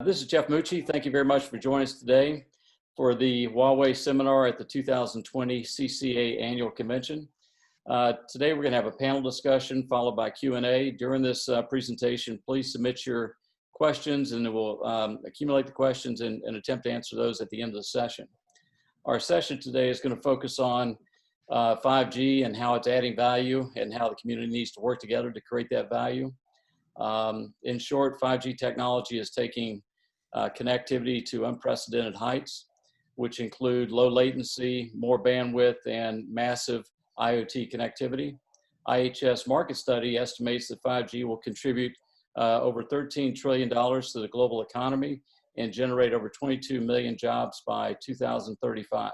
This is Jeff Mucci. Thank you very much for joining us today for the Huawei seminar at the 2020 CCA annual convention. Today we're going to have a panel discussion followed by Q&A. During this presentation, please submit your questions and we'll accumulate the questions and attempt to answer those at the end of the session. Our session today is going to focus on 5G and how it's adding value and how the community needs to work together to create that value. In short, 5G technology is taking connectivity to unprecedented heights, which include low latency, more bandwidth, and massive IoT connectivity. IHS market study estimates that 5G will contribute over $13 trillion to the global economy and generate over 22 million jobs by 2035.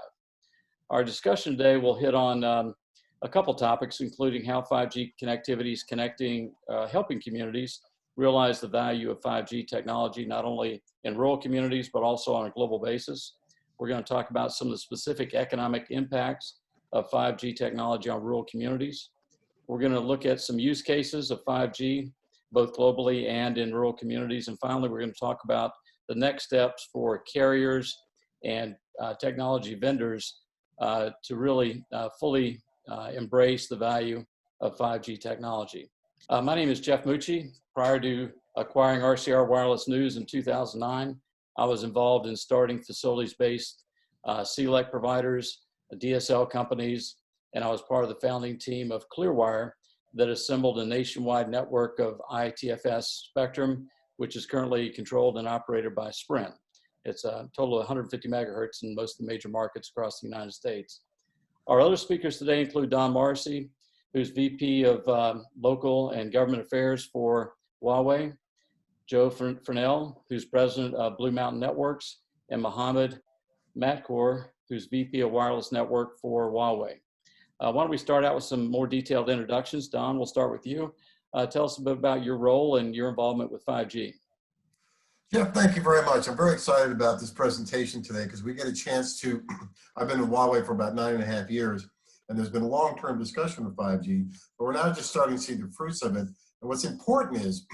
Our discussion today will hit on a couple topics, including how 5G connectivity is helping communities realize the value of 5G technology, not only in rural communities, but also on a global basis. We're going to talk about some of the specific economic impacts of 5G technology on rural communities. We're going to look at some use cases of 5G, both globally and in rural communities. And finally, we're going to talk about the next steps for carriers and technology vendors to really fully embrace the value of 5G technology. My name is Jeff Mucci. Prior to acquiring RCR Wireless News in 2009, I was involved in starting facilities-based CLEC providers, DSL companies, and I was part of the founding team of Clearwire that assembled a nationwide network of ITFS spectrum, which is currently controlled and operated by Sprint. It's a total of 150 megahertz in most of the major markets across the United States. Our other speakers today include Don Morrissey, who's VP of Local and Government Affairs for Huawei, Joe Fresnel, who's President of Blue Mountain Networks, and Mohammed Matkour, who's VP of Wireless Network for Huawei. Why don't we start out with some more detailed introductions. Don, we'll start with you. Tell us a bit about your role and your involvement with 5G. Jeff, thank you very much. I'm very excited about this presentation today because we get a chance to, I've been in Huawei for about 9.5 years, and there's been a long-term discussion of 5G, but we're now just starting to see the fruits of it. And what's important is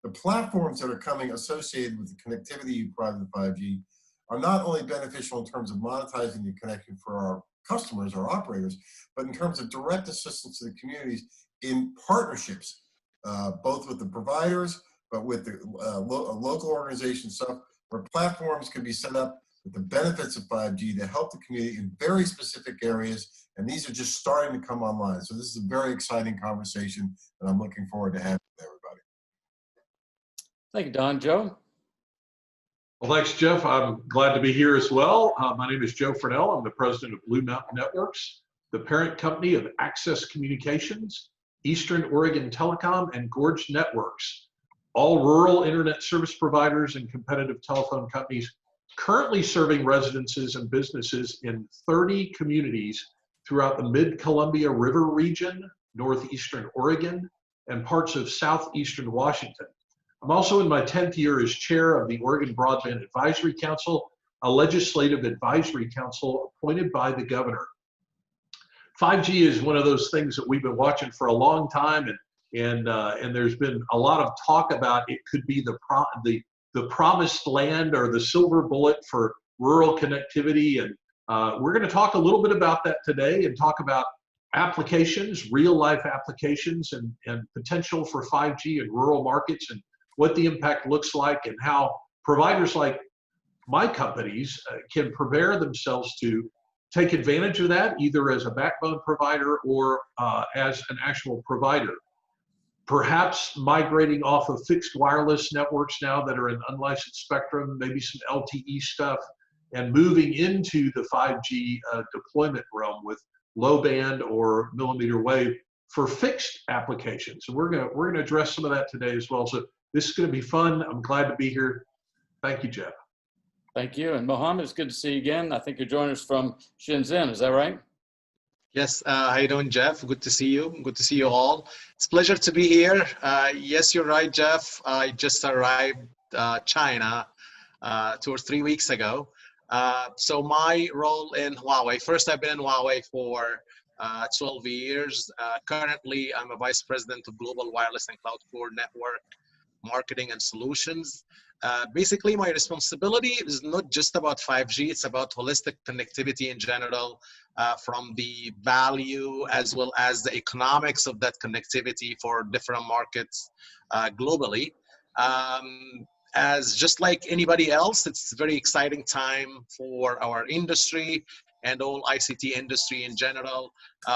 the platforms that are coming associated with the connectivity you provide with 5G are not only beneficial in terms of monetizing the connection for our customers, our operators, but in terms of direct assistance to the communities in partnerships, both with the providers, but with the local organization stuff, where platforms can be set up with the benefits of 5G to help the community in very specific areas, and these are just starting to come online. So this is a very exciting conversation, and I'm looking forward to having it with everybody. Thank you, Don. Joe? Well, thanks, Jeff. I'm glad to be here as well. My name is Joe Fresnel. I'm the president of Blue Mountain Networks, the parent company of Access Communications, Eastern Oregon Telecom, and Gorge Networks, all rural internet service providers and competitive telephone companies currently serving residences and businesses in 30 communities throughout the Mid-Columbia River region, northeastern Oregon, and parts of southeastern Washington. I'm also in my 10th year as chair of the Oregon Broadband Advisory Council, a legislative advisory council appointed by the governor. 5G is one of those things that we've been watching for a long time, and there's been a lot of talk about it could be the promised land or the silver bullet for rural connectivity. And we're going to talk a little bit about that today and talk about applications, real life applications, and potential for 5G in rural markets and what the impact looks like and how providers like my companies can prepare themselves to take advantage of that, either as a backbone provider or as an actual provider. Perhaps migrating off of fixed wireless networks now that are in unlicensed spectrum, maybe some LTE stuff, and moving into the 5G deployment realm with low band or millimeter wave for fixed applications. And we're gonna address some of that today as well. So this is gonna be fun. I'm glad to be here. Thank you, Jeff. Thank you. And Mohammed, it's good to see you again. I think you're joining us from Shenzhen, is that right? Yes, how you doing, Jeff? Good to see you. Good to see you all. It's a pleasure to be here. Yes, you're right, Jeff. I just arrived China 2 or 3 weeks ago. So my role in Huawei, first I've been in Huawei for 12 years. Currently, I'm a vice president of Global Wireless and Cloud Core Network Marketing and Solutions. Basically, my responsibility is not just about 5G, it's about holistic connectivity in general, from the value as well as the economics of that connectivity for different markets globally. As just like anybody else, it's a very exciting time for our industry and all ICT industry in general.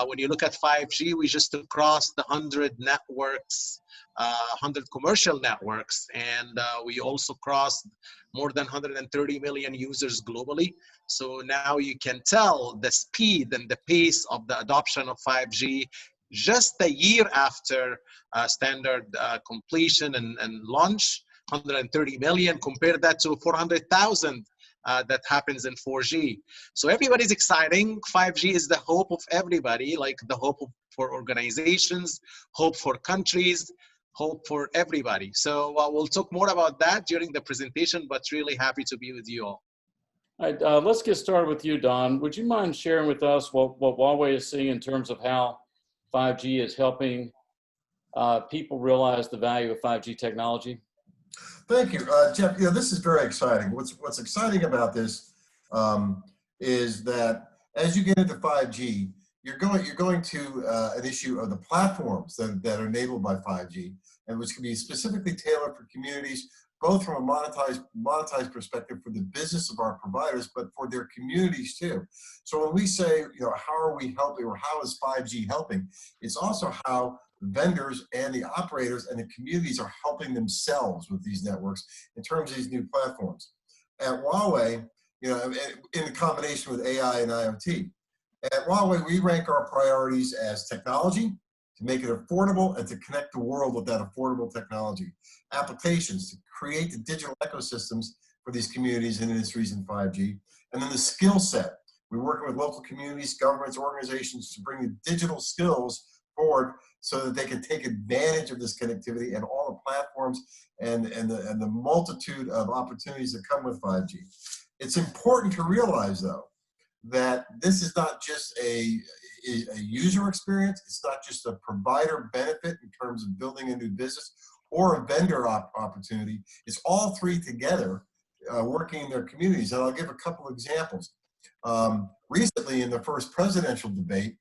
When you look at 5G, we just crossed the 100 networks, 100 commercial networks, and we also crossed more than 130 million users globally. So now you can tell the speed and the pace of the adoption of 5G just a year after standard completion and launch. 130 million, compare that to 400,000 that happens in 4G. So everybody's exciting. 5G is the hope of everybody, like the hope for organizations, hope for countries, hope for everybody. So we'll talk more about that during the presentation, but really happy to be with you all. All right, let's get started with you, Don. Would you mind sharing with us what Huawei is seeing in terms of how 5G is helping people realize the value of 5G technology? Thank you, Jeff. This is very exciting. What's exciting about this is that as you get into 5G, you're going to an issue of the platforms that are enabled by 5G, and which can be specifically tailored for communities, both from a monetized perspective for the business of our providers, but for their communities too. So when we say, how are we helping, or how is 5G helping? It's also how vendors and the operators and the communities are helping themselves with these networks in terms of these new platforms. At Huawei, in combination with AI and IoT, at Huawei, we rank our priorities as technology, to make it affordable and to connect the world with that affordable technology. Applications, to create the digital ecosystems for these communities and industries in 5G. And then the skill set. We're working with local communities, governments, organizations to bring the digital skills forward so that they can take advantage of this connectivity and all the platforms and the multitude of opportunities that come with 5G. It's important to realize, though, that this is not just a user experience, it's not just a provider benefit in terms of building a new business or a vendor opportunity. It's all three together working in their communities. And I'll give a couple of examples. Recently, in the first presidential debate,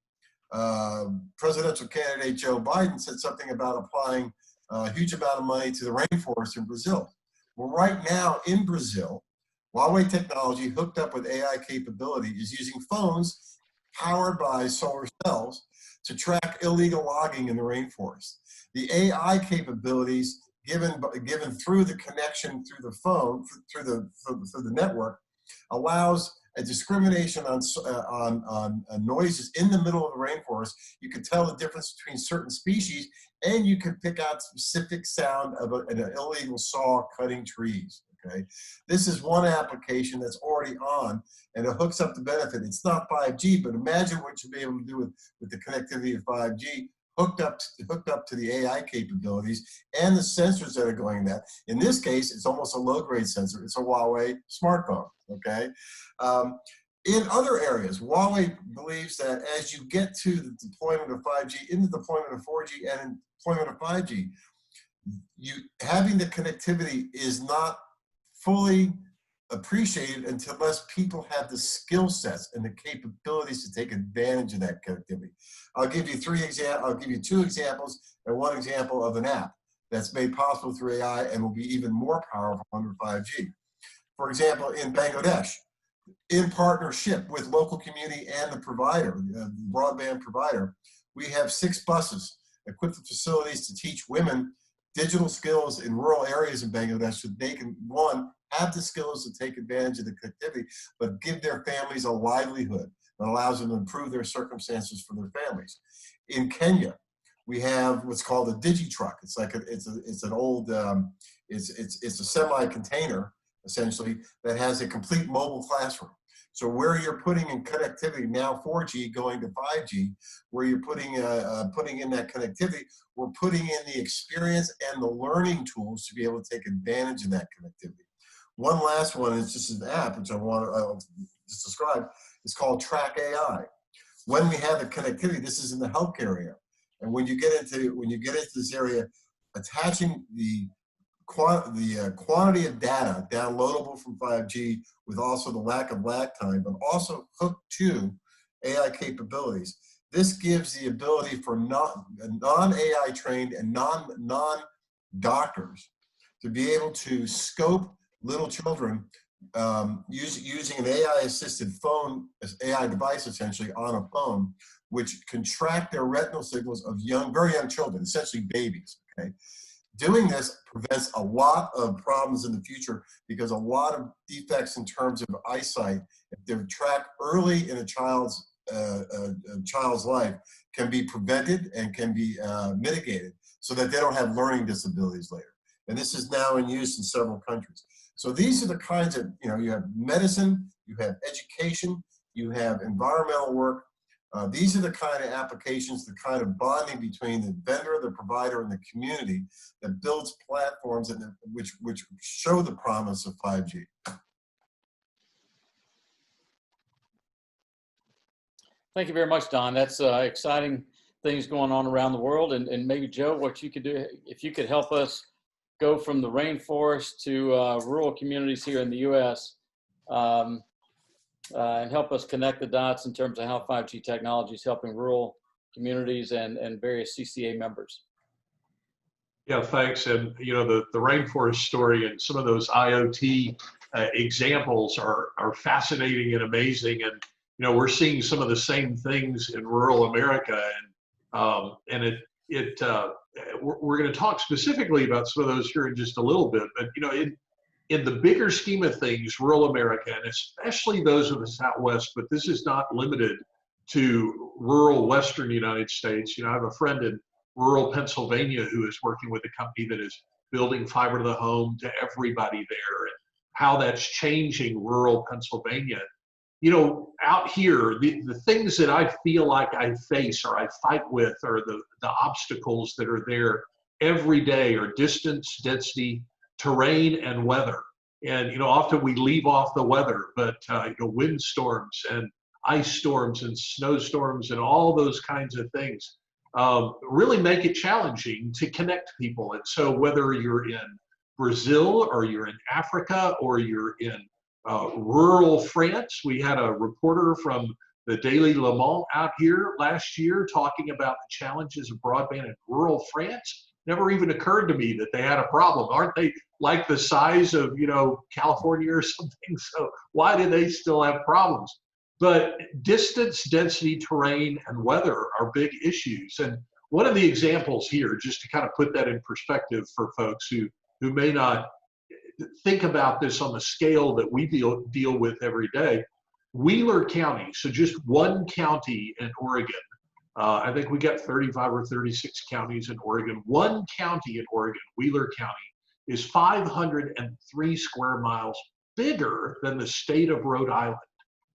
presidential candidate Joe Biden said something about applying a huge amount of money to the rainforest in Brazil. Well, right now in Brazil, Huawei technology hooked up with AI capability is using phones powered by solar cells to track illegal logging in the rainforest. The AI capabilities given through the connection through the phone, through the network, allows a discrimination on noises in the middle of the rainforest. You can tell the difference between certain species, and you can pick out specific sound of an illegal saw cutting trees. Okay, this is one application that's already on, and it hooks up the benefit. It's not 5G, but imagine what you'll be able to do with the connectivity of 5G hooked up to the AI capabilities and the sensors that are going in that. In this case, it's almost a low-grade sensor. It's a Huawei smartphone. Okay. In other areas, Huawei believes that as you get to the deployment of 5G, in the deployment of 4G and in deployment of 5G, having the connectivity is not fully appreciated unless people have the skill sets and the capabilities to take advantage of that connectivity. I'll give you two examples and one example of an app that's made possible through AI and will be even more powerful under 5G. For example, in Bangladesh, in partnership with local community and the provider, the broadband provider, we have 6 buses equipped with facilities to teach women digital skills in rural areas in Bangladesh so they can, one, have the skills to take advantage of the connectivity, but give their families a livelihood that allows them to improve their circumstances for their families. In Kenya, we have what's called a DigiTruck. It's like it's a semi-container essentially that has a complete mobile classroom. So where you're putting in connectivity, now 4G going to 5G, where you're putting in that connectivity, we're putting in the experience and the learning tools to be able to take advantage of that connectivity. One last one is just an app, which I want to just describe. It's called Track AI. When we have the connectivity, this is in the healthcare area, and when you get into this area, attaching the quantity of data downloadable from 5G with also the lack of lag time, but also hooked to AI capabilities. This gives the ability for non-AI trained and non-doctors to be able to scope little children using an AI-assisted phone, AI device essentially on a phone, which can track their retinal signals of very young children, essentially babies, okay? Doing this prevents a lot of problems in the future because a lot of defects in terms of eyesight, if they're tracked early in a child's life, can be prevented and can be mitigated so that they don't have learning disabilities later. And this is now in use in several countries. So these are the kinds of, you have medicine, you have education, you have environmental work. These are the kind of applications, the kind of bonding between the vendor, the provider, and the community that builds platforms which show the promise of 5G. Thank you very much, Don. That's exciting things going on around the world. And maybe, Joe, what you could do, if you could help us go from the rainforest to rural communities here in the U.S. And help us connect the dots in terms of how 5G technology is helping rural communities and various CCA members. Yeah, thanks. And the rainforest story and some of those IoT examples are fascinating and amazing. And we're seeing some of the same things in rural America, and we're going to talk specifically about some of those here in just a little bit. But in the bigger scheme of things, rural America, and especially those of the Southwest, but this is not limited to rural Western United States. I have a friend in rural Pennsylvania who is working with a company that is building fiber to the home to everybody there, and how that's changing rural Pennsylvania. Out here, the things that I feel like I face or I fight with are the obstacles that are there every day are distance, density, terrain, and weather. And often we leave off the weather, but windstorms and ice storms and snowstorms and all those kinds of things really make it challenging to connect people. And so whether you're in Brazil or you're in Africa or you're in rural France, we had a reporter from the Daily Le Mans out here last year talking about the challenges of broadband in rural France. Never even occurred to me that they had a problem. Aren't they like the size of, California or something? So why do they still have problems? But distance, density, terrain, and weather are big issues. And one of the examples here, just to kind of put that in perspective for folks who may not think about this on the scale that we deal with every day, Wheeler County, so just one county in Oregon, I think we got 35 or 36 counties in Oregon. One county in Oregon, Wheeler County, is 503 square miles bigger than the state of Rhode Island.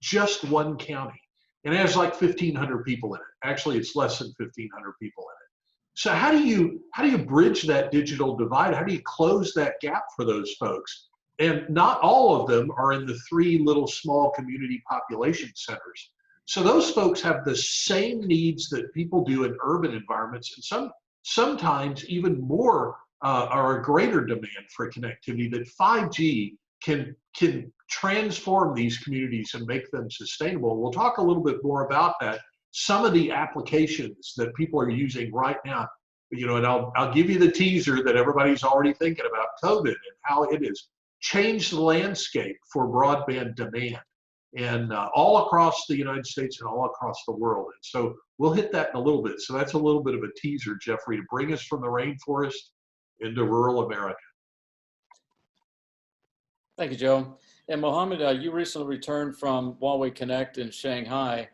Just one county. And it has like 1,500 people in it. Actually, it's less than 1,500 people in it. So how do you bridge that digital divide? How do you close that gap for those folks? And not all of them are in the 3 little small community population centers. So those folks have the same needs that people do in urban environments, and sometimes even more or a greater demand for connectivity that 5G can transform these communities and make them sustainable. We'll talk a little bit more about that. Some of the applications that people are using right now, and I'll give you the teaser that everybody's already thinking about, COVID and how it has changed the landscape for broadband demand, and all across the United States and all across the world. And so we'll hit that in a little bit. So that's a little bit of a teaser, Jeffrey, to bring us from the rainforest into rural America. Thank you, Joe. And Mohammed, you recently returned from Huawei Connect in Shanghai.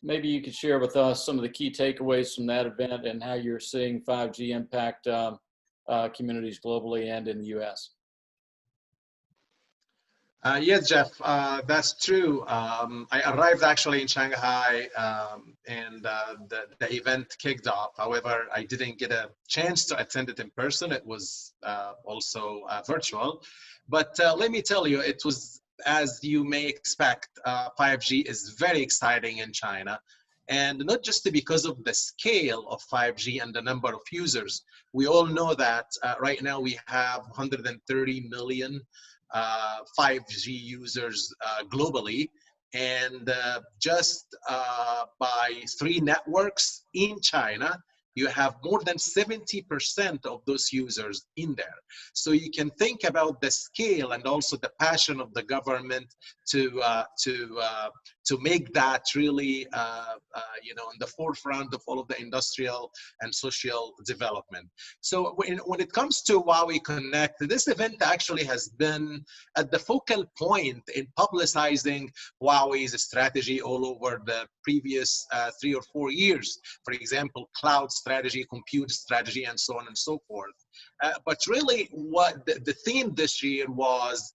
Maybe you could share with us some of the key takeaways from that event and how you're seeing 5G impact communities globally and in the U.S. Yes, Jeff, that's true. I arrived actually in Shanghai and the event kicked off. However, I didn't get a chance to attend it in person. It was also virtual. But let me tell you, it was, as you may expect, 5G is very exciting in China. And not just because of the scale of 5G and the number of users. We all know that right now we have 130 million 5G users globally, and just by 3 networks in China, you have more than 70% of those users in there. So you can think about the scale and also the passion of the government to make that really, in the forefront of all of the industrial and social development. So when it comes to Huawei Connect, this event actually has been at the focal point in publicizing Huawei's strategy all over the previous 3 or 4 years. For example, cloud strategy, compute strategy, and so on and so forth. But really, what the theme this year was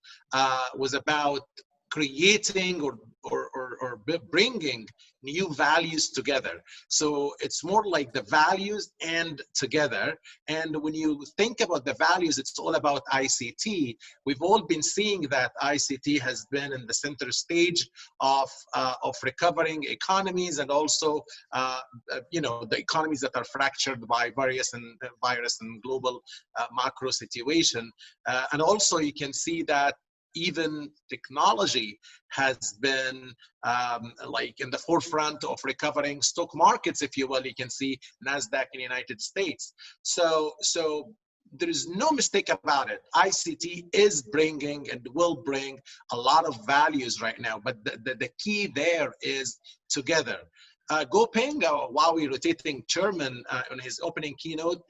about creating or bringing new values together. So it's more like the values and together. And when you think about the values, it's all about ICT. We've all been seeing that ICT has been in the center stage of recovering economies, and also the economies that are fractured by virus and global macro situation. And also you can see that even technology has been like in the forefront of recovering stock markets, if you will. You can see NASDAQ in the United States. So there is no mistake about it. ICT is bringing and will bring a lot of values right now, but the key there is together. Gopeng, Huawei rotating chairman, on his opening keynote,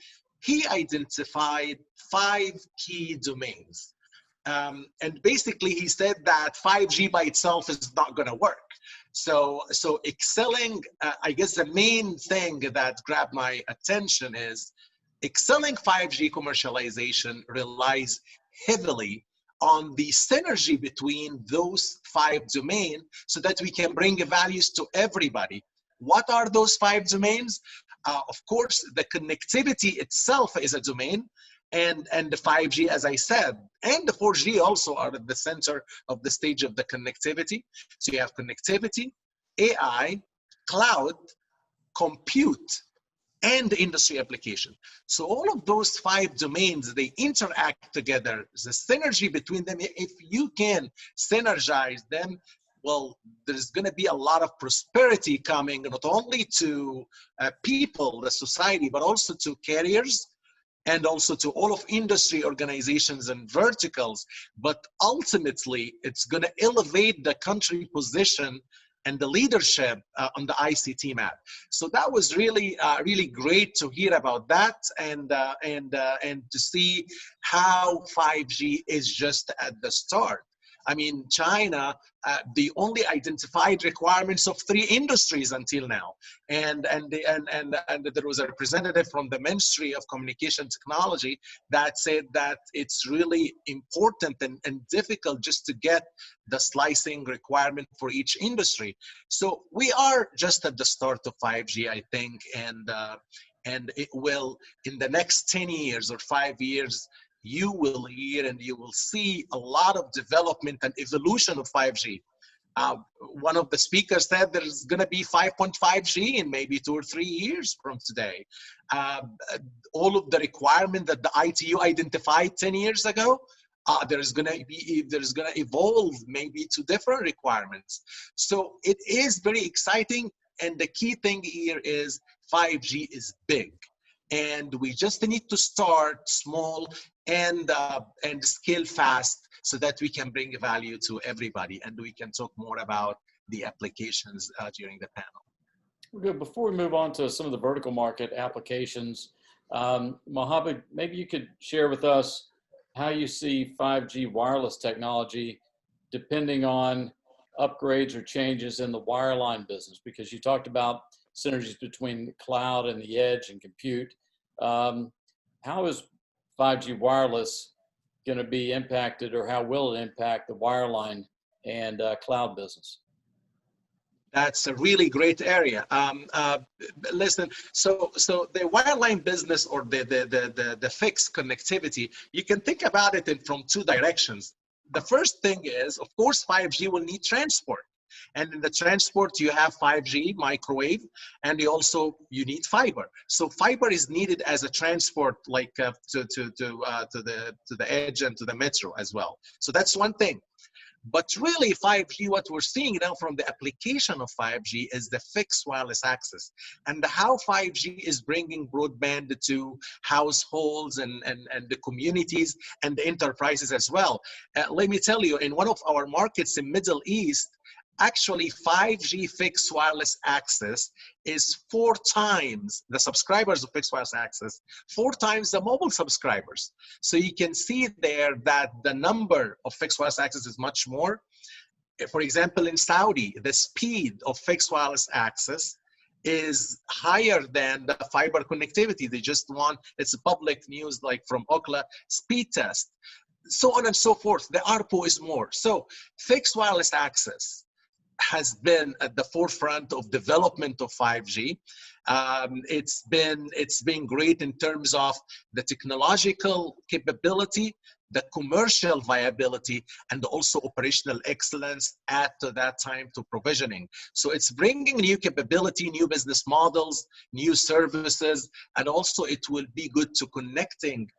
he identified 5 key domains. And basically he said that 5G by itself is not going to work. So excelling, I guess the main thing that grabbed my attention is excelling 5G commercialization relies heavily on the synergy between those 5 domains so that we can bring values to everybody. What are those 5 domains? Of course, the connectivity itself is a domain. And the 5G, as I said, and the 4G also are at the center of the stage of the connectivity. So you have connectivity, AI, cloud, compute, and industry application. So all of those 5 domains, they interact together. The synergy between them, if you can synergize them, well, there's going to be a lot of prosperity coming, not only to people, the society, but also to carriers, and also to all of industry organizations and verticals. But ultimately, it's going to elevate the country position and the leadership on the ICT map. So that was really, really great to hear about that, and to see how 5G is just at the start. I mean, China, they only identified requirements of 3 industries until now, and there was a representative from the Ministry of Communication Technology that said that it's really important and difficult just to get the slicing requirement for each industry. So we are just at the start of 5G, I think, and it will, in the next 10 years or 5 years, you will hear and you will see a lot of development and evolution of 5G. One of the speakers said there's going to be 5.5G in maybe 2 or 3 years from today. All of the requirement that the ITU identified 10 years ago, there's going to evolve maybe to different requirements. So it is very exciting, and the key thing here is 5G is big. And we just need to start small and scale fast so that we can bring value to everybody. And we can talk more about the applications during the panel. Good. Before we move on to some of the vertical market applications, Mohammed, maybe you could share with us how you see 5G wireless technology depending on upgrades or changes in the wireline business, because you talked about synergies between the cloud and the edge and compute. How is 5G wireless going to be impacted, or how will it impact the wireline and cloud business? That's a really great area. Listen, so the wireline business, or the fixed connectivity, you can think about it from 2 directions. The first thing is, of course, 5G will need transport. And in the transport, you have 5G, microwave, and you need fiber. So fiber is needed as a transport, like to the edge and to the metro as well. So that's one thing. But really 5G, what we're seeing now from the application of 5G is the fixed wireless access, and how 5G is bringing broadband to households and the communities and the enterprises as well. Let me tell you, in one of our markets in Middle East, actually 5G fixed wireless access is 4 times the subscribers of fixed wireless access, 4 times the mobile subscribers. So you can see there that the number of fixed wireless access is much more. For example, in Saudi, the speed of fixed wireless access is higher than the fiber connectivity. They just want, it's public news like from Ookla, speed test, so on and so forth. The ARPU is more. So fixed wireless access has been at the forefront of development of 5G. It's been great in terms of the technological capability, the commercial viability, and also operational excellence at that time to provisioning. So it's bringing new capability, new business models, new services, and also it will be good to connecting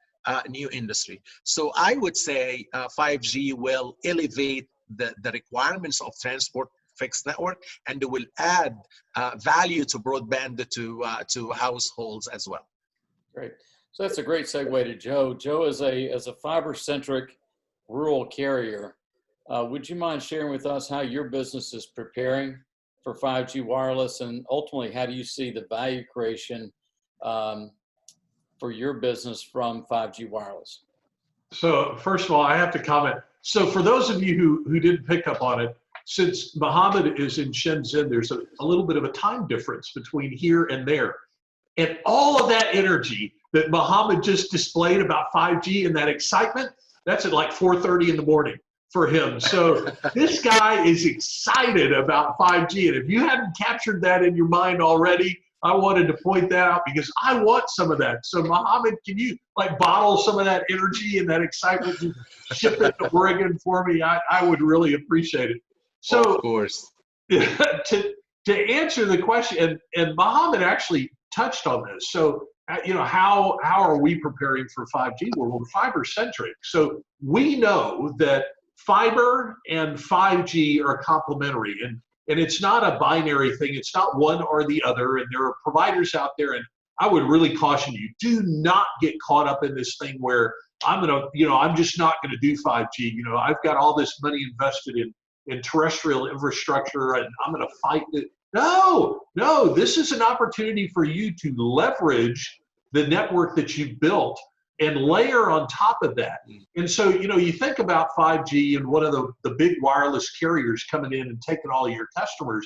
new industry. So I would say 5G will elevate the requirements of transport fixed network, and it will add value to broadband to households as well. Great. So that's a great segue to Joe. Joe, as a fiber-centric rural carrier, would you mind sharing with us how your business is preparing for 5G wireless, and ultimately, how do you see the value creation for your business from 5G wireless? So first of all, I have to comment. So for those of you who didn't pick up on it, since Mohammed is in Shenzhen, there's a little bit of a time difference between here and there. And all of that energy that Mohammed just displayed about 5G and that excitement, that's at like 4:30 in the morning for him. So this guy is excited about 5G. And if you hadn't captured that in your mind already, I wanted to point that out because I want some of that. So Mohammed, can you like bottle some of that energy and that excitement and ship it to Oregon for me? I would really appreciate it. So of course, to answer the question, and Mohammed actually touched on this. So, how are we preparing for 5G? Well, we're fiber centric. So we know that fiber and 5G are complementary, and it's not a binary thing. It's not one or the other. And there are providers out there, and I would really caution you, do not get caught up in this thing where I'm just not gonna do 5G. I've got all this money invested in terrestrial infrastructure and I'm going to fight it. No, this is an opportunity for you to leverage the network that you built and layer on top of that. And so, you think about 5G and one of the big wireless carriers coming in and taking all of your customers.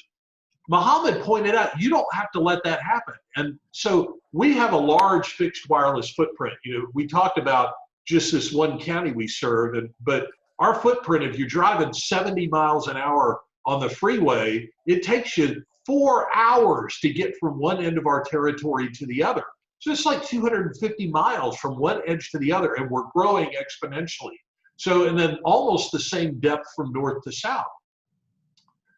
Mohammed pointed out, you don't have to let that happen. And so we have a large fixed wireless footprint. We talked about just this one county we serve, but our footprint, if you're driving 70 miles an hour on the freeway, it takes you 4 hours to get from one end of our territory to the other. So it's like 250 miles from one edge to the other, and we're growing exponentially. So, and then almost the same depth from north to south.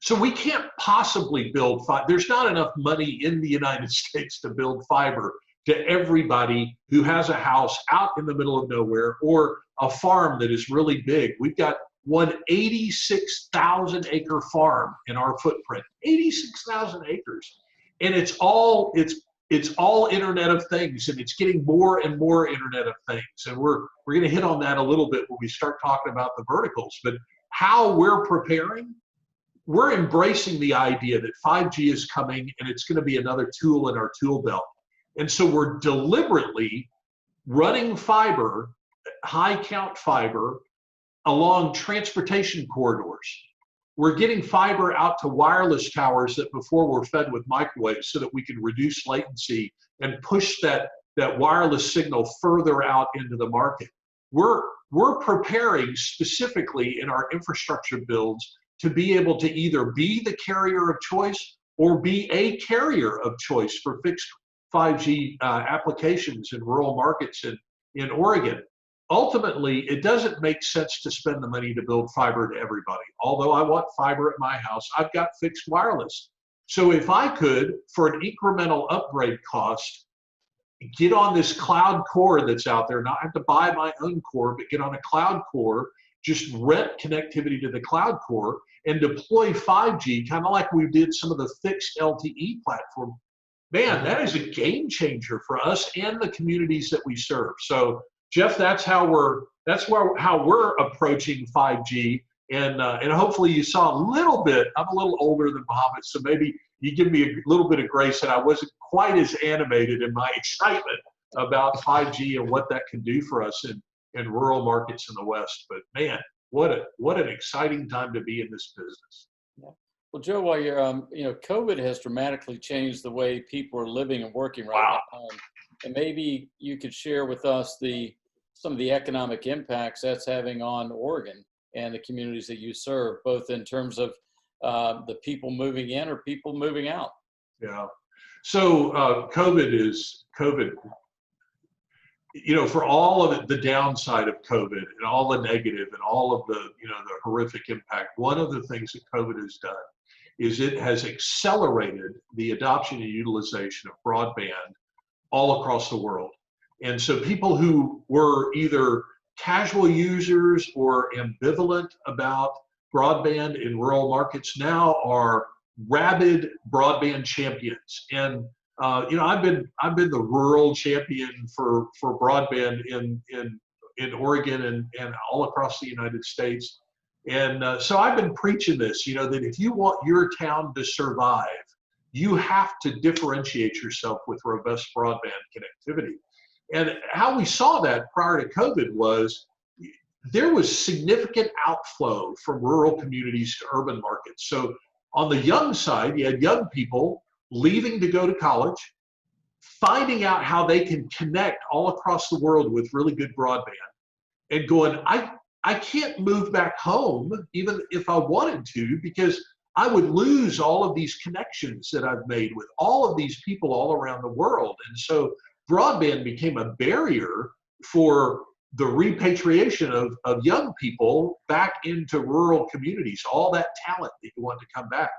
So we can't possibly build fiber. There's not enough money in the United States to build fiber to everybody who has a house out in the middle of nowhere or a farm that is really big. We've got one 86,000 acre farm in our footprint, 86,000 acres. And it's all Internet of Things, and it's getting more and more Internet of Things. And we're going to hit on that a little bit when we start talking about the verticals. But how we're preparing, we're embracing the idea that 5G is coming and it's going to be another tool in our tool belt. And so we're deliberately running fiber, high count fiber, along transportation corridors. We're getting fiber out to wireless towers that before were fed with microwaves so that we can reduce latency and push that wireless signal further out into the market. We're preparing specifically in our infrastructure builds to be able to either be the carrier of choice or be a carrier of choice for fixed 5G applications in rural markets in Oregon. ultimately, it doesn't make sense to spend the money to build fiber to everybody. Although I want fiber at my house, I've got fixed wireless. So if I could, for an incremental upgrade cost, get on this cloud core that's out there, not have to buy my own core, but get on a cloud core, just rent connectivity to the cloud core and deploy 5G, kind of like we did some of the fixed LTE platform. Man, that is a game changer for us and the communities that we serve. So Jeff, that's how we're approaching 5G. And hopefully you saw a little bit. I'm a little older than Mohammed, so maybe you give me a little bit of grace that I wasn't quite as animated in my excitement about 5G and what that can do for us in rural markets in the West. But man, what an exciting time to be in this business. Yeah. Well, Joe, while you're, COVID has dramatically changed the way people are living and working right now. And maybe you could share with us some of the economic impacts that's having on Oregon and the communities that you serve, both in terms of the people moving in or people moving out. Yeah. So COVID, for all of it, the downside of COVID and all the negative and all of the horrific impact, one of the things that COVID has done is it has accelerated the adoption and utilization of broadband all across the world. And so people who were either casual users or ambivalent about broadband in rural markets now are rabid broadband champions. And I've been the rural champion for broadband in Oregon and all across the United States. And so I've been preaching this, that if you want your town to survive, you have to differentiate yourself with robust broadband connectivity. And how we saw that prior to COVID was there was significant outflow from rural communities to urban markets. So on the young side, you had young people leaving to go to college, finding out how they can connect all across the world with really good broadband, and going, I can't move back home even if I wanted to, because I would lose all of these connections that I've made with all of these people all around the world. And so broadband became a barrier for the repatriation of young people back into rural communities, all that talent that you want to come back.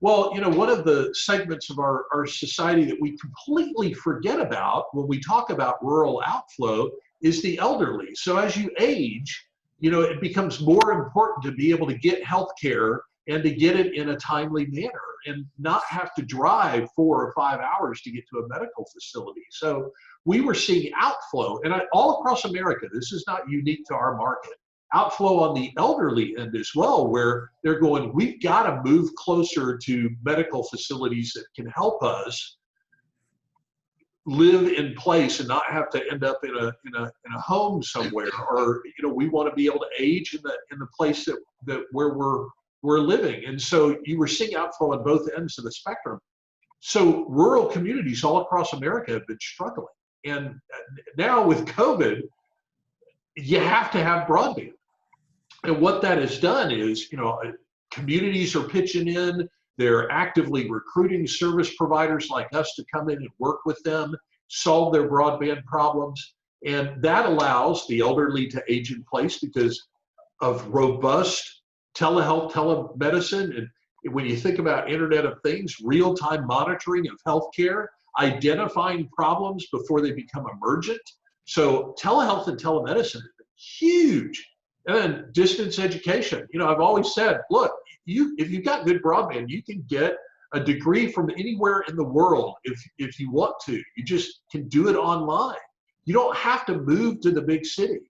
Well, one of the segments of our society that we completely forget about when we talk about rural outflow is the elderly. So as you age, it becomes more important to be able to get health care and to get it in a timely manner and not have to drive 4 or 5 hours to get to a medical facility. So we were seeing outflow, and all across America, this is not unique to our market, outflow on the elderly end as well, where they're going, we've got to move closer to medical facilities that can help us live in place and not have to end up in a home somewhere, or we want to be able to age in the place that where we're living. And so you were seeing outflow on both ends of the spectrum. So rural communities all across America have been struggling. And now with COVID, you have to have broadband. And what that has done is, communities are pitching in. They're actively recruiting service providers like us to come in and work with them, solve their broadband problems. And that allows the elderly to age in place because of robust telehealth, telemedicine. And when you think about Internet of Things, real-time monitoring of healthcare, identifying problems before they become emergent. So telehealth and telemedicine have been huge. And then distance education. I've always said, look, if you've got good broadband, you can get a degree from anywhere in the world if you want to. You just can do it online. You don't have to move to the big city.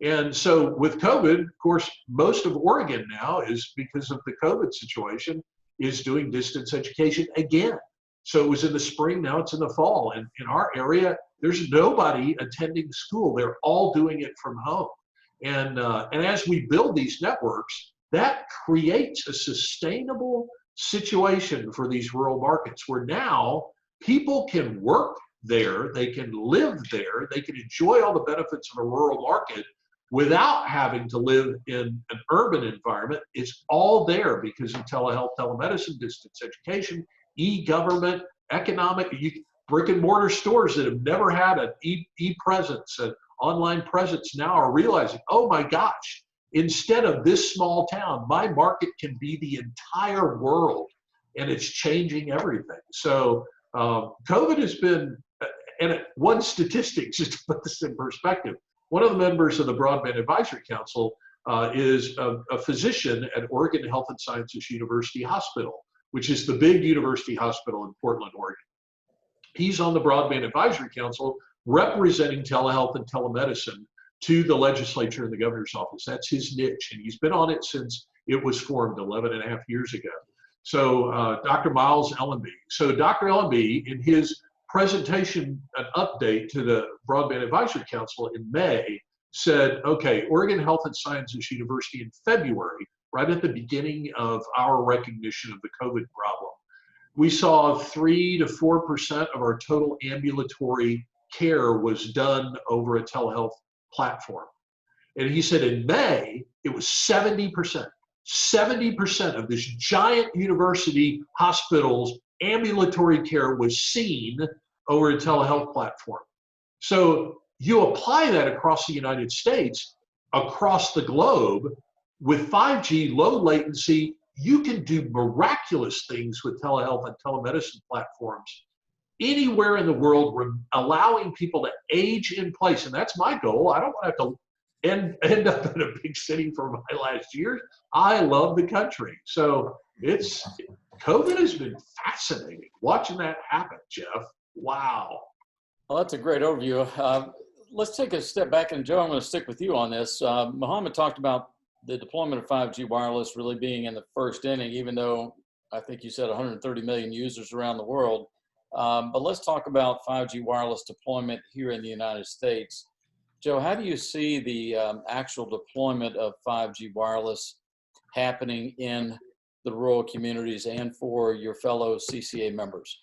And so with COVID, of course, most of Oregon now is, because of the COVID situation, is doing distance education again. So it was in the spring, now it's in the fall. And in our area, there's nobody attending school. They're all doing it from home. And as we build these networks, that creates a sustainable situation for these rural markets where now people can work there, they can live there, they can enjoy all the benefits of a rural market without having to live in an urban environment. It's all there because of telehealth, telemedicine, distance education, e-government, economic, brick and mortar stores that have never had an e-presence, and online presence now are realizing, oh my gosh, instead of this small town, my market can be the entire world, and it's changing everything. So COVID has been, and one statistic, just to put this in perspective, one of the members of the Broadband Advisory Council is a physician at Oregon Health and Sciences University Hospital, which is the big university hospital in Portland, Oregon. He's on the Broadband Advisory Council representing telehealth and telemedicine to the legislature and the governor's office. That's his niche, and he's been on it since it was formed 11.5 years ago. So Dr. Miles Ellenby. So Dr. Ellenby, in his presentation, an update to the Broadband Advisory Council in May, said, okay, Oregon Health and Sciences University in February, right at the beginning of our recognition of the COVID problem, we saw 3 to 4% of our total ambulatory care was done over a telehealth platform. And he said in May, it was 70%. 70% of this giant university hospital's ambulatory care was seen over a telehealth platform. So you apply that across the United States, across the globe, with 5G, low latency, you can do miraculous things with telehealth and telemedicine platforms anywhere in the world, allowing people to age in place. And that's my goal. I don't want to have to end up in a big city for my last years. I love the country. So COVID has been fascinating watching that happen, Jeff. Wow. Well, that's a great overview. Let's take a step back, and Joe, I'm going to stick with you on this. Mohammed talked about the deployment of 5G wireless really being in the first inning, even though I think you said 130 million users around the world. But let's talk about 5G wireless deployment here in the United States. Joe, how do you see the actual deployment of 5G wireless happening in the rural communities and for your fellow CCA members?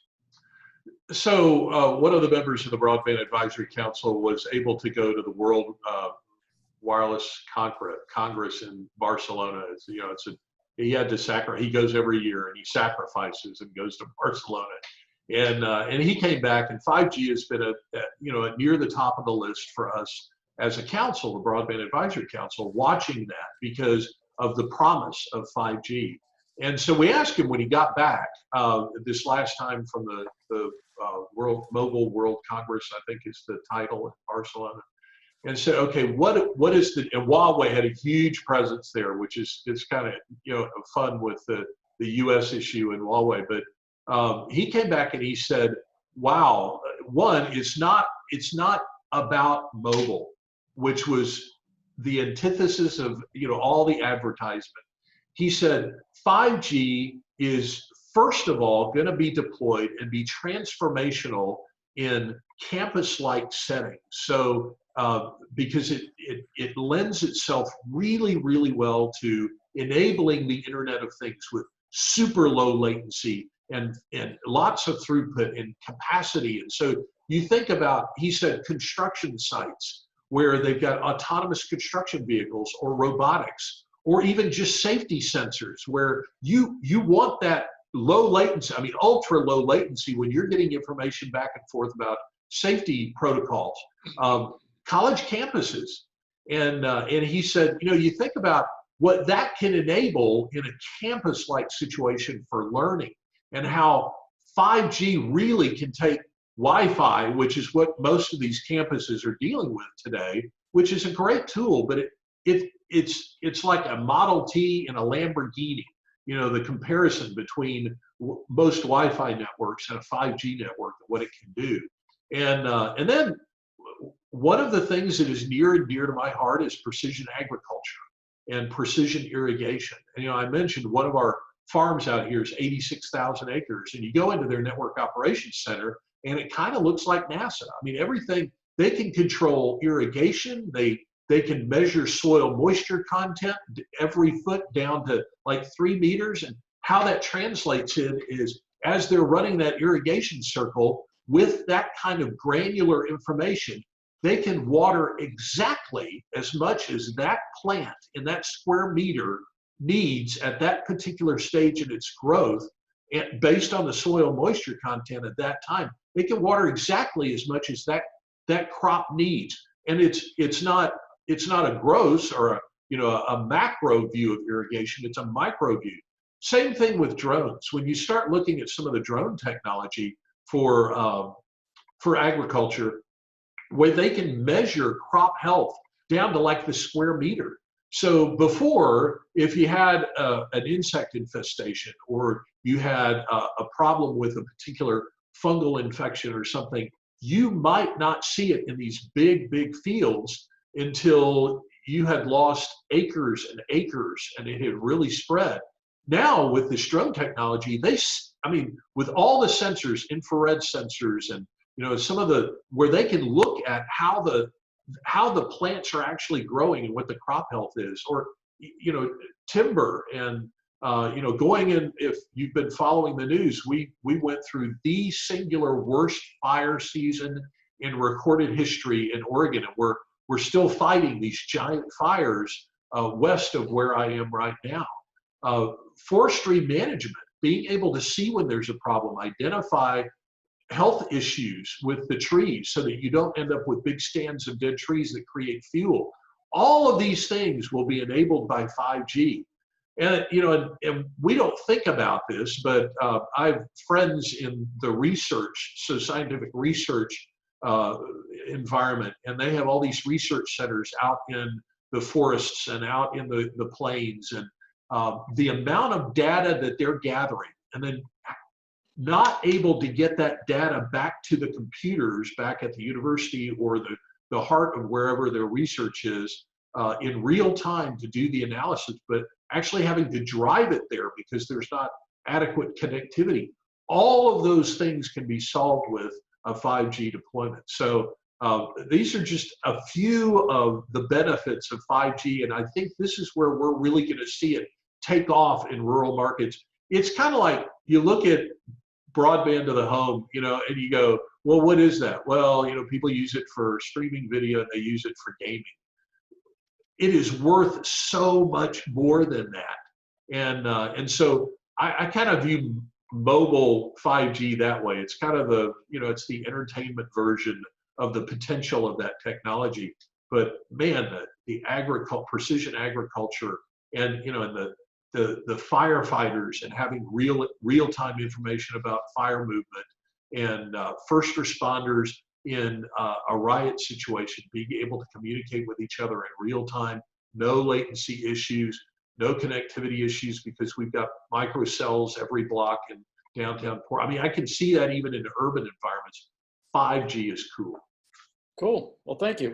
So one of the members of the Broadband Advisory Council was able to go to the World Wireless Congress in Barcelona. He had to he goes every year and he sacrifices and goes to Barcelona. And he came back, and 5G has been near the top of the list for us as a council, the Broadband Advisory Council, watching that because of the promise of 5G. And so we asked him when he got back this last time from the Mobile World Congress, I think is the title in Barcelona, and said, okay, what is and Huawei had a huge presence there, which is kind of fun with the U.S. issue in Huawei, but he came back and he said, wow, one, it's not about mobile, which was the antithesis of all the advertisement. He said 5G is first of all going to be deployed and be transformational in campus-like settings. So because it lends itself really, really well to enabling the Internet of Things with super low latency and lots of throughput and capacity. And so you think about, he said, construction sites where they've got autonomous construction vehicles or robotics, or even just safety sensors where you want that low latency, ultra low latency when you're getting information back and forth about safety protocols. College campuses. And he said, you think about what that can enable in a campus-like situation for learning, and how 5G really can take Wi-Fi, which is what most of these campuses are dealing with today, which is a great tool, but it's like a Model T and a Lamborghini, the comparison between most Wi-Fi networks and a 5G network, what it can do. And then one of the things that is near and dear to my heart is precision agriculture and precision irrigation. And I mentioned one of our farms out here is 86,000 acres, and you go into their network operations center and it kind of looks like NASA. Everything, they can control irrigation, they can measure soil moisture content every foot down to like 3 meters, and how that translates in is as they're running that irrigation circle with that kind of granular information, they can water exactly as much as that plant in that square meter needs at that particular stage in its growth, and based on the soil moisture content at that time. They can water exactly as much as that crop needs. And it's not a gross or a macro view of irrigation. It's a micro view. Same thing with drones. When you start looking at some of the drone technology for agriculture, where they can measure crop health down to like the square meter. So before, if you had an insect infestation or you had a problem with a particular fungal infection or something, you might not see it in these big fields until you had lost acres and acres and it had really spread. Now with this drone technology, with all the sensors, infrared sensors, and some of where they can look at how the plants are actually growing and what the crop health is, or timber and going in. If you've been following the news, we went through the singular worst fire season in recorded history in Oregon, and we're still fighting these giant fires west of where I am right now. Forestry management, being able to see when there's a problem, identify health issues with the trees so that you don't end up with big stands of dead trees that create fuel. All of these things will be enabled by 5G. And and we don't think about this, but I have friends in the scientific research environment, and they have all these research centers out in the forests and out in the plains, and the amount of data that they're gathering, and then not able to get that data back to the computers back at the university or the heart of wherever their research is in real time to do the analysis, but actually having to drive it there because there's not adequate connectivity. All of those things can be solved with a 5G deployment. So these are just a few of the benefits of 5G, and I think this is where we're really going to see it take off in rural markets. It's kind of like you look at broadband to the home, and you go, well, what is that? Well, people use it for streaming video and they use it for gaming. It is worth so much more than that. And so I kind of view mobile 5G that way. It's kind of it's the entertainment version of the potential of that technology. But man, the precision agriculture and, and the firefighters and having real-time information about fire movement, and first responders in a riot situation being able to communicate with each other in real time, no latency issues, no connectivity issues, because we've got micro cells every block in downtown Port. I mean, I can see that even in urban environments. 5G is cool. Cool. Well, thank you.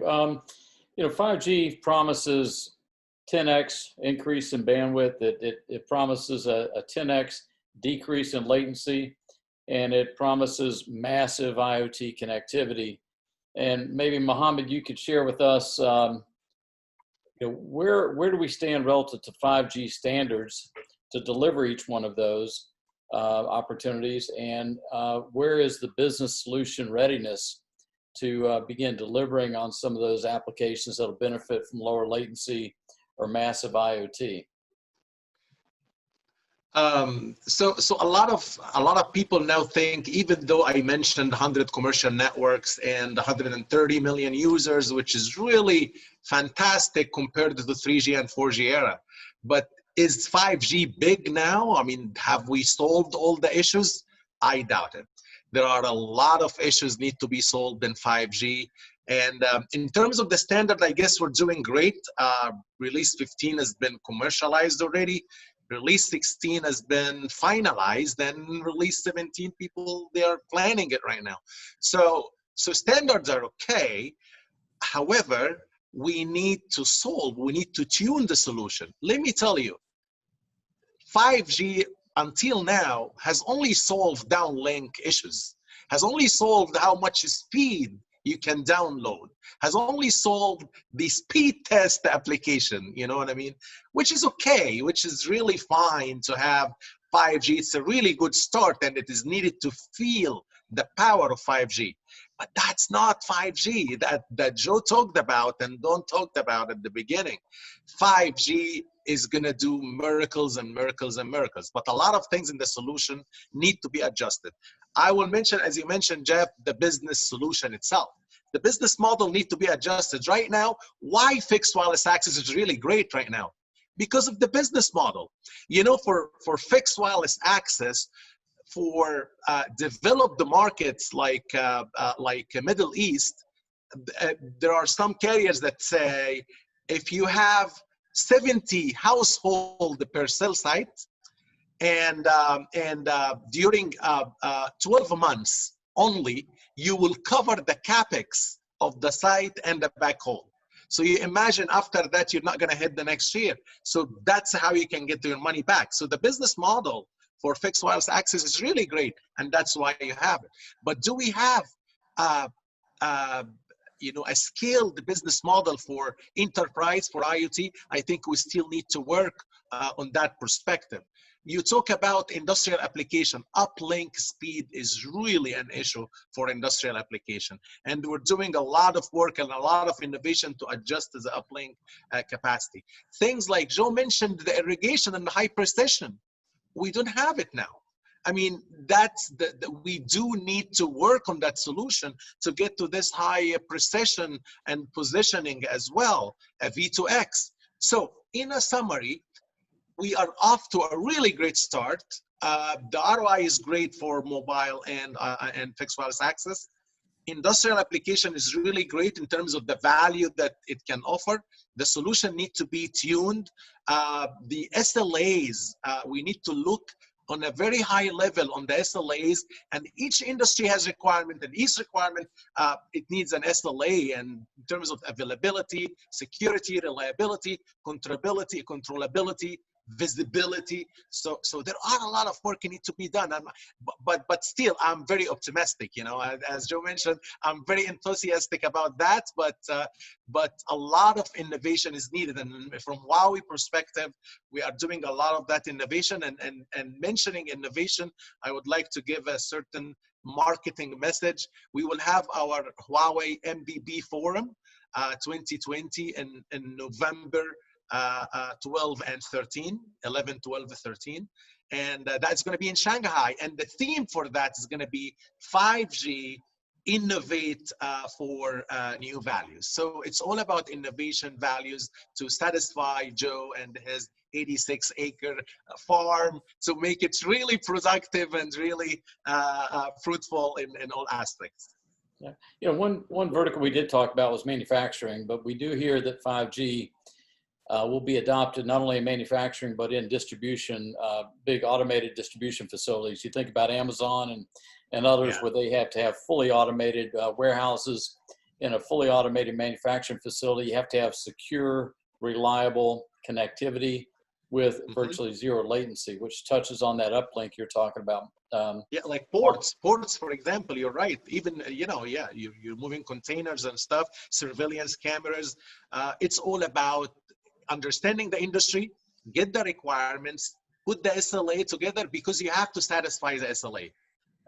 5G promises 10x increase in bandwidth. It promises a 10x decrease in latency, and it promises massive IoT connectivity. And maybe Mohammed, you could share with us, where do we stand relative to 5G standards to deliver each one of those opportunities, and where is the business solution readiness to begin delivering on some of those applications that will benefit from lower latency or massive IoT? So a lot of people now think, even though I mentioned 100 commercial networks and 130 million users, which is really fantastic compared to the 3G and 4G era, but is 5G big now? I mean, have we solved all the issues? I doubt it. There are a lot of issues need to be solved in 5G. And in terms of the standard, I guess we're doing great. Release 15 has been commercialized already. Release 16 has been finalized, and release 17, they are planning it right now. So standards are okay. However, we need to tune the solution. Let me tell you, 5G until now has only solved downlink issues, has only solved how much speed you can download, has only solved the speed test application, you know what I mean? Which is okay, which is really fine to have 5G. It's a really good start, and it is needed to feel the power of 5G. But that's not 5G that Joe talked about and Don talked about at the beginning. 5G is going to do miracles and miracles and miracles, but a lot of things in the solution need to be adjusted. I will mention, as you mentioned, Jeff, the business solution itself. The business model needs to be adjusted. Right now, why fixed wireless access is really great right now? Because of the business model. You know, for fixed wireless access, for developed markets like Middle East, there are some carriers that say if you have 70 household per cell site, and during 12 months only, you will cover the capex of the site and the backhaul. So you imagine after that, you're not going to hit the next year. So that's how you can get your money back. So the business model for fixed wireless access is really great, and that's why you have it. But do we have you know, a scaled business model for enterprise, for IoT? I think we still need to work on that perspective. You talk about industrial application. Uplink speed is really an issue for industrial application. And we're doing a lot of work and a lot of innovation to adjust to the uplink capacity. Things like Joe mentioned, the irrigation and the high precision. We don't have it now. I mean, that's we do need to work on that solution to get to this high precision and positioning as well, a V2X. So in a summary, we are off to a really great start. The ROI is great for mobile and fixed wireless access. Industrial application is really great in terms of the value that it can offer. The solution needs to be tuned. The SLAs, we need to look on a very high level on the SLAs, and each industry has requirement, and each requirement, it needs an SLA, and in terms of availability, security, reliability, controllability, visibility. So there are a lot of work that need to be done. But still, I'm very optimistic. You know, as Joe mentioned, I'm very enthusiastic about that. But a lot of innovation is needed. And from Huawei perspective, we are doing a lot of that innovation. And mentioning innovation, I would like to give a certain marketing message. We will have our Huawei MBB Forum 2020 in November 12 and 13, 11, 12, 13. And that's going to be in Shanghai. And the theme for that is going to be 5G innovate for new values. So it's all about innovation values to satisfy Joe and his 86-acre farm to make it really productive and really fruitful in all aspects. Yeah. You know, one vertical we did talk about was manufacturing, but we do hear that 5G will be adopted not only in manufacturing, but in distribution, big automated distribution facilities. You think about Amazon and others, where they have to have fully automated warehouses in a fully automated manufacturing facility. You have to have secure, reliable connectivity with virtually zero latency, which touches on that uplink you're talking about. Yeah, like ports, for example, you're right. Even, you know, yeah, you're moving containers and stuff, surveillance cameras. It's all about understanding the industry, get the requirements, put the SLA together, because you have to satisfy the SLA.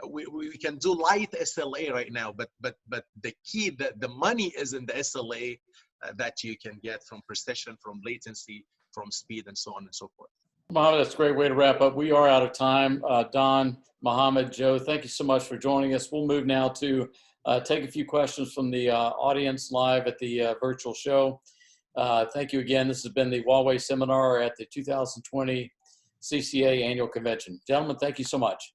We can do light SLA right now, but the key, the money is in the SLA that you can get from precision, from latency, from speed, and so on and so forth. Mohammed, that's a great way to wrap up. We are out of time. Don, Mohammed, Joe, thank you so much for joining us. We'll move now to take a few questions from the audience live at the virtual show. Thank you again. This has been the Huawei seminar at the 2020 CCA annual convention. Gentlemen, thank you so much.